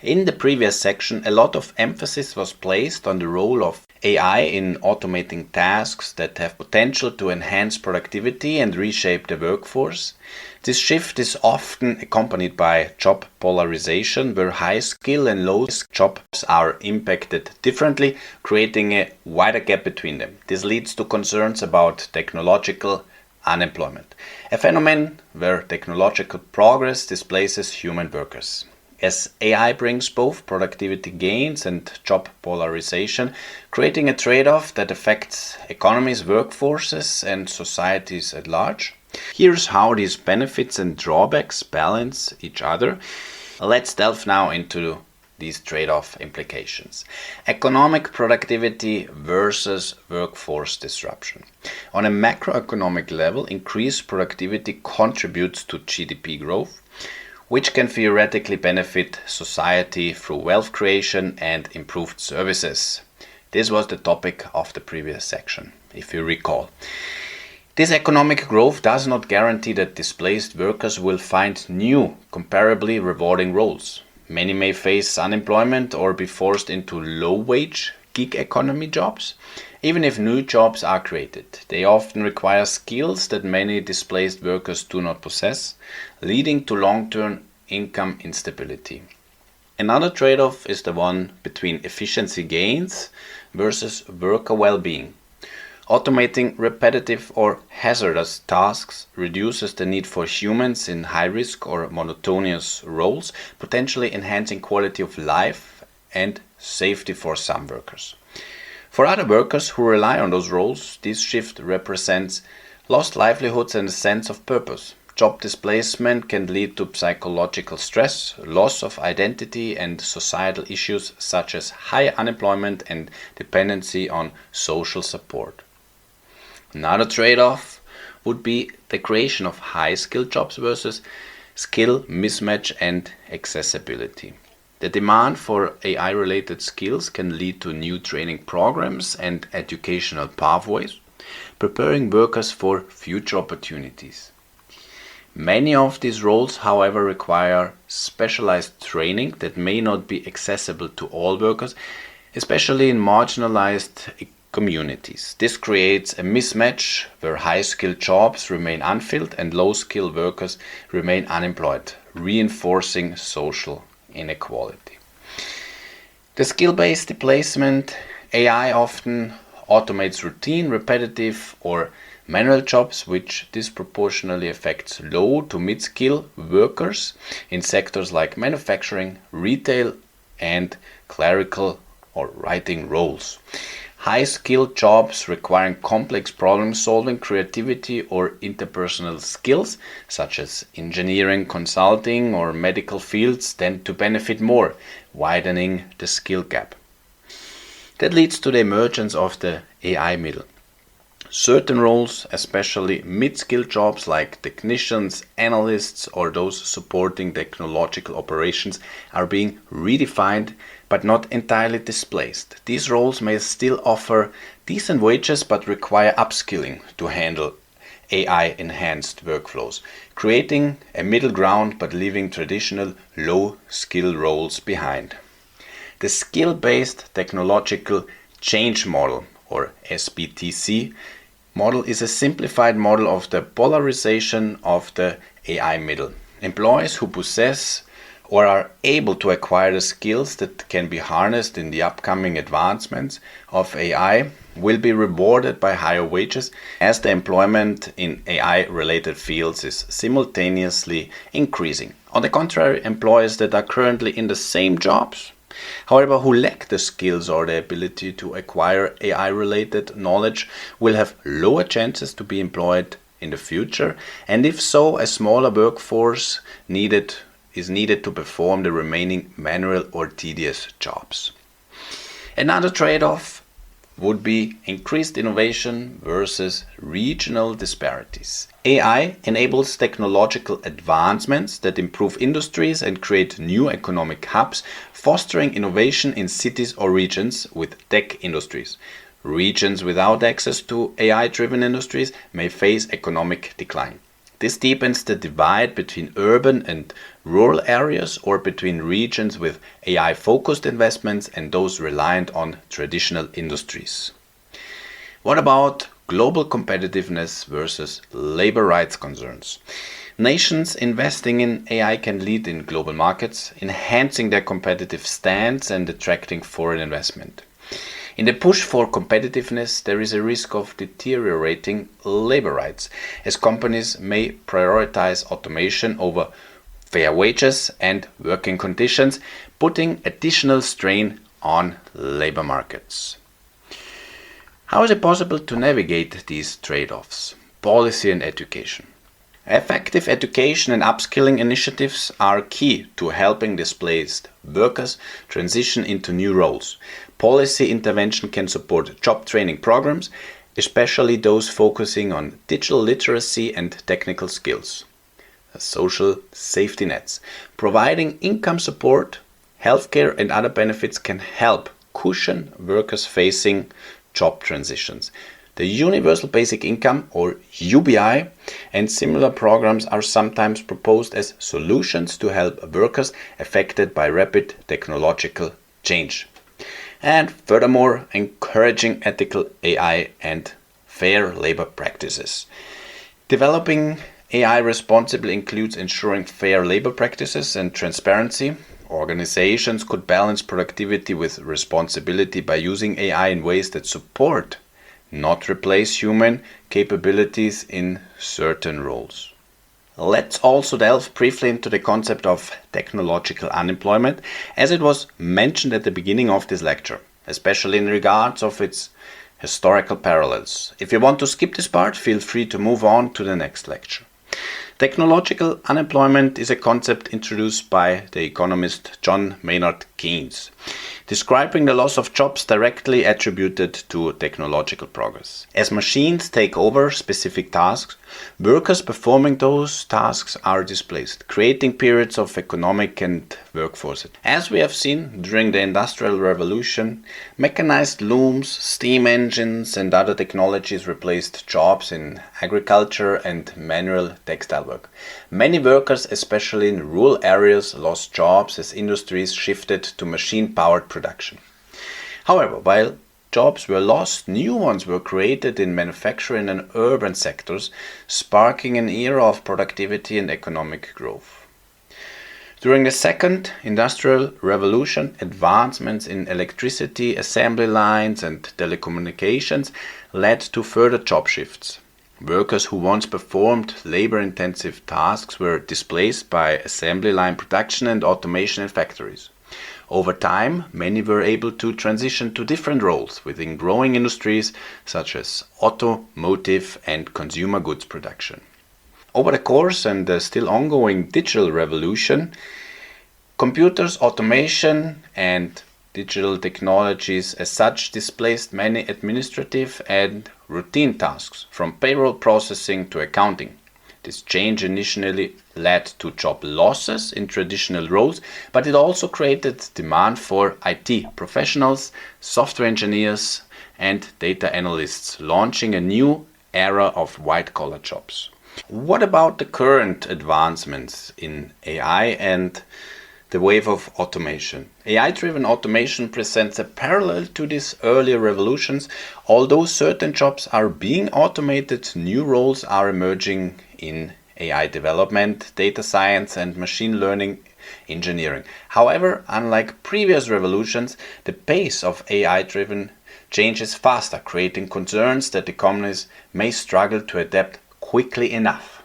In the previous section, a lot of emphasis was placed on the role of AI in automating tasks that have potential to enhance productivity and reshape the workforce. This shift is often accompanied by job polarization, where high skill and low skill jobs are impacted differently, creating a wider gap between them. This leads to concerns about technological unemployment, a phenomenon where technological progress displaces human workers. As AI brings both productivity gains and job polarization, creating a trade-off that affects economies, workforces, and societies at large. Here's how these benefits and drawbacks balance each other. Let's delve now into these trade-off implications. Economic productivity versus workforce disruption. On a macroeconomic level, increased productivity contributes to GDP growth, which can theoretically benefit society through wealth creation and improved services. This was the topic of the previous section, if you recall. This economic growth does not guarantee that displaced workers will find new, comparably rewarding roles. Many may face unemployment or be forced into low-wage gig economy jobs. Even if new jobs are created, they often require skills that many displaced workers do not possess, leading to long-term income instability. Another trade-off is the one between efficiency gains versus worker well-being. Automating repetitive or hazardous tasks reduces the need for humans in high-risk or monotonous roles, potentially enhancing quality of life and safety for some workers. For other workers who rely on those roles, this shift represents lost livelihoods and a sense of purpose. Job displacement can lead to psychological stress, loss of identity, and societal issues such as high unemployment and dependency on social support. Another trade-off would be the creation of high-skilled jobs versus skill mismatch and accessibility. The demand for AI-related skills can lead to new training programs and educational pathways, preparing workers for future opportunities. Many of these roles, however, require specialized training that may not be accessible to all workers, especially in marginalized communities. This creates a mismatch where high-skilled jobs remain unfilled and low-skilled workers remain unemployed, reinforcing social inequality. The skill-based displacement, AI often automates routine, repetitive, or manual jobs, which disproportionately affects low to mid-skill workers in sectors like manufacturing, retail, and clerical or writing roles. High-skilled jobs requiring complex problem-solving, creativity, or interpersonal skills, such as engineering, consulting, or medical fields, tend to benefit more, widening the skill gap. That leads to the emergence of the AI middle. Certain roles, especially mid-skilled jobs like technicians, analysts, or those supporting technological operations, are being redefined but not entirely displaced. These roles may still offer decent wages but require upskilling to handle AI-enhanced workflows, creating a middle ground but leaving traditional low-skill roles behind. The skill-based technological change model, or SBTC, model is a simplified model of the polarization of the AI middle. Employees who possess or are able to acquire the skills that can be harnessed in the upcoming advancements of AI will be rewarded by higher wages, as the employment in AI-related fields is simultaneously increasing. On the contrary, employees that are currently in the same jobs, however, who lack the skills or the ability to acquire AI-related knowledge, will have lower chances to be employed in the future, and if so, a smaller workforce is needed to perform the remaining manual or tedious jobs. Another trade-off would be increased innovation versus regional disparities. AI enables technological advancements that improve industries and create new economic hubs, fostering innovation in cities or regions with tech industries. Regions without access to AI-driven industries may face economic decline. This deepens the divide between urban and rural areas, or between regions with AI-focused investments and those reliant on traditional industries. What about global competitiveness versus labor rights concerns? Nations investing in AI can lead in global markets, enhancing their competitive stance and attracting foreign investment. In the push for competitiveness, there is a risk of deteriorating labor rights, as companies may prioritize automation over fair wages and working conditions, putting additional strain on labor markets. How is it possible to navigate these trade-offs? Policy and education. Effective education and upskilling initiatives are key to helping displaced workers transition into new roles. Policy intervention can support job training programs, especially those focusing on digital literacy and technical skills. Social safety nets. Providing income support, healthcare, and other benefits can help cushion workers facing job transitions. The Universal Basic Income, or UBI, and similar programs are sometimes proposed as solutions to help workers affected by rapid technological change. And furthermore, encouraging ethical AI and fair labor practices. Developing AI responsibly includes ensuring fair labor practices and transparency. Organizations could balance productivity with responsibility by using AI in ways that support, not replace, human capabilities in certain roles. Let's also delve briefly into the concept of technological unemployment, as it was mentioned at the beginning of this lecture, especially in regards of its historical parallels. If you want to skip this part, feel free to move on to the next lecture. Technological unemployment is a concept introduced by the economist John Maynard Keynes, describing the loss of jobs directly attributed to technological progress. As machines take over specific tasks, workers performing those tasks are displaced, creating periods of economic and workforce. As we have seen during the Industrial Revolution, mechanized looms, steam engines, and other technologies replaced jobs in agriculture and manual textile work. Many workers, especially in rural areas, lost jobs as industries shifted to machine-powered production. However, while jobs were lost, new ones were created in manufacturing and urban sectors, sparking an era of productivity and economic growth. During the Second Industrial Revolution, advancements in electricity, assembly lines, and telecommunications led to further job shifts. Workers who once performed labor-intensive tasks were displaced by assembly line production and automation in factories. Over time, many were able to transition to different roles within growing industries such as automotive and consumer goods production. Over the course and the still ongoing digital revolution, computers, automation, and digital technologies as such displaced many administrative and routine tasks, from payroll processing to accounting. This change initially led to job losses in traditional roles, but it also created demand for IT professionals, software engineers, and data analysts, launching a new era of white-collar jobs. What about the current advancements in AI and the wave of automation? AI-driven automation presents a parallel to these earlier revolutions. Although certain jobs are being automated, new roles are emerging in AI development, data science, and machine learning engineering. However, unlike previous revolutions, the pace of AI-driven change is faster, creating concerns that economies may struggle to adapt quickly enough.